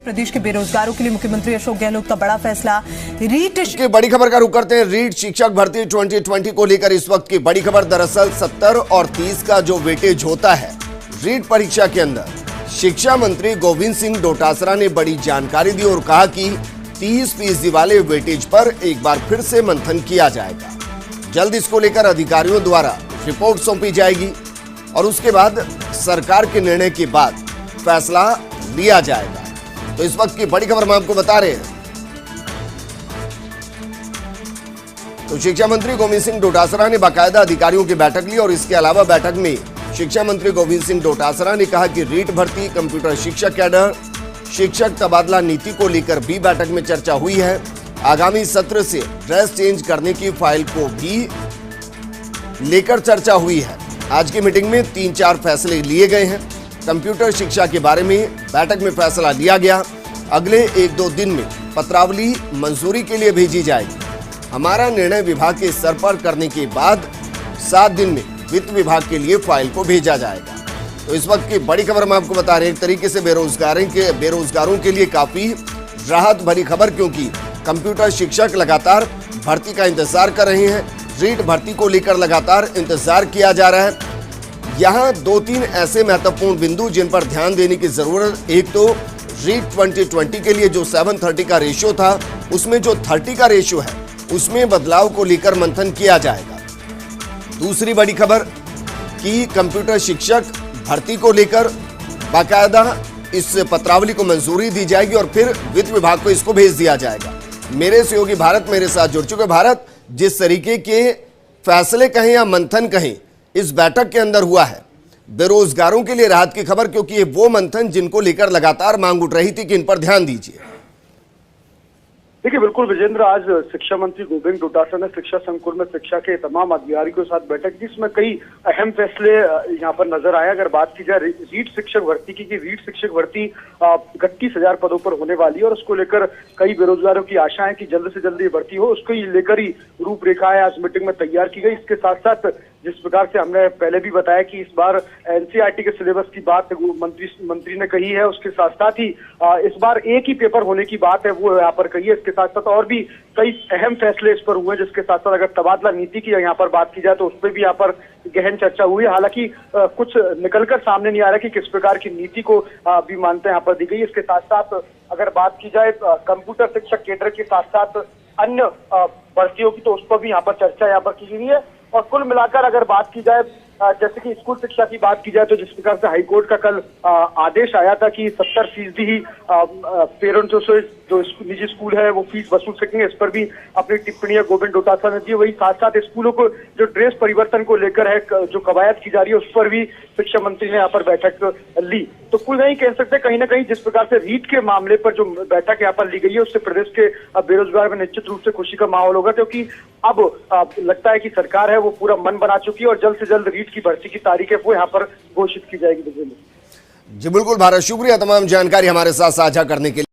प्रदेश के बेरोजगारों के लिए मुख्यमंत्री अशोक गहलोत का बड़ा फैसला। रीट की बड़ी खबर का रुख करते हैं। रीट शिक्षक भर्ती 2020 को लेकर इस वक्त की बड़ी खबर। दरअसल 70 और 30 का जो वेटेज होता है रीट परीक्षा के अंदर, शिक्षा मंत्री गोविंद सिंह डोटासरा ने बड़ी जानकारी दी और कहा कि 30% वाले वेटेज पर एक बार फिर से मंथन किया जाएगा। जल्द इसको लेकर अधिकारियों द्वारा रिपोर्ट सौंपी जाएगी और उसके बाद सरकार के निर्णय के बाद फैसला लिया जाएगा। तो इस वक्त की बड़ी खबर हम आपको बता रहे हैं। तो शिक्षा मंत्री गोविंद सिंह डोटासरा ने बाकायदा अधिकारियों की बैठक ली और इसके अलावा बैठक में शिक्षा मंत्री गोविंद सिंह डोटासरा ने कहा कि रीट भर्ती, कंप्यूटर शिक्षक कैडर, शिक्षक तबादला नीति को लेकर भी बैठक में चर्चा हुई है। आगामी सत्र से ड्रेस चेंज करने की फाइल को भी लेकर चर्चा हुई है। आज की मीटिंग में 3-4 फैसले लिए गए हैं। कंप्यूटर शिक्षा के बारे में बैठक में फैसला लिया गया। अगले 1-2 दिन में पत्रावली मंजूरी के लिए भेजी जाएगी। हमारा निर्णय विभाग के स्तर पर करने के बाद 7 दिन में वित्त विभाग के लिए फाइल को भेजा जाएगा। तो इस वक्त की बड़ी खबर हम आपको बता रहे हैं। एक तरीके से बेरोजगारों के लिए काफी राहत भरी खबर, क्योंकि कंप्यूटर शिक्षक लगातार भर्ती का इंतजार कर रहे हैं। रीट भर्ती को लेकर लगातार इंतजार किया जा रहा है। यहाँ 2-3 ऐसे महत्वपूर्ण बिंदु जिन पर ध्यान देने की जरूरत। एक तो रीट 2020 के लिए जो 7:30 का रेशियो था, उसमें जो 30 का रेशियो है उसमें बदलाव को लेकर मंथन किया जाएगा। दूसरी बड़ी खबर कि कंप्यूटर शिक्षक भर्ती को लेकर बाकायदा इस पत्रावली को मंजूरी दी जाएगी और फिर वित्त विभाग को इसको भेज दिया जाएगा। मेरे सहयोगी भारत मेरे साथ जुड़ चुके। भारत, जिस तरीके के फैसले कहें या मंथन कहें इस बैठक के अंदर हुआ है, बेरोजगारों के लिए राहत की खबर, क्योंकि ये वो मंथन जिनको लेकर लगातार मांग उठ रही थी कि इन पर ध्यान दीजिए। देखिए, बिल्कुल विजेंद्र, आज शिक्षा मंत्री गोविंद डोटासरा ने शिक्षा संकुल में शिक्षा के तमाम अधिकारियों के साथ बैठक की। इसमें कई अहम फैसले यहाँ पर नजर आए। अगर बात की जाए रीट शिक्षक भर्ती की, रीट शिक्षक भर्ती 31,000 पदों पर होने वाली है और उसको लेकर कई बेरोजगारों की आशा है कि जल्द से जल्द ये भर्ती हो। उसको लेकर ही रूपरेखाएं आज मीटिंग में तैयार की गई। इसके साथ साथ जिस प्रकार से हमने पहले भी बताया कि इस बार एनसीईआरटी के सिलेबस की बात मंत्री ने कही है, उसके साथ साथ ही इस बार एक ही पेपर होने की बात है वो यहाँ पर कही है। इसके साथ साथ और भी कई अहम फैसले इस पर हुए, जिसके साथ साथ अगर तबादला नीति की यहाँ पर बात की जाए तो उस पर भी यहाँ पर गहन चर्चा हुई है। हालांकि कुछ निकलकर सामने नहीं आ रहा कि किस प्रकार की नीति को भी मान्यता यहाँ पर दी गई। इसके साथ साथ अगर बात की जाए कंप्यूटर शिक्षक केडर के साथ साथ अन्य भर्तियों की, तो उस पर भी यहाँ पर चर्चा यहाँ पर की गई है। और कुल मिलाकर अगर बात की जाए जैसे कि स्कूल शिक्षा की बात की जाए तो जिस प्रकार से हाईकोर्ट का कल आदेश आया था कि 70% ही पेरेंट्सों से जो निजी स्कूल है वो फीस वसूल सकेंगे, इस पर भी अपनी टिप्पणियां गोविंद डोटासरा ने दी। वही साथ साथ स्कूलों को जो ड्रेस परिवर्तन को लेकर है, जो कवायद की जा रही है, उस पर भी शिक्षा मंत्री ने यहाँ पर बैठक ली। तो कुल नहीं कह सकते, कहीं ना कहीं जिस प्रकार से रीट के मामले पर जो बैठक यहाँ पर ली गई है उससे प्रदेश के बेरोजगार में निश्चित रूप से खुशी का माहौल होगा, क्योंकि अब लगता है कि सरकार है वो पूरा मन बना चुकी है और जल्द से जल्द रीट की भर्ती की तारीख है वो यहाँ पर घोषित की जाएगी। जी बिल्कुल भारत, शुक्रिया तमाम जानकारी हमारे साथ साझा करने के लिए।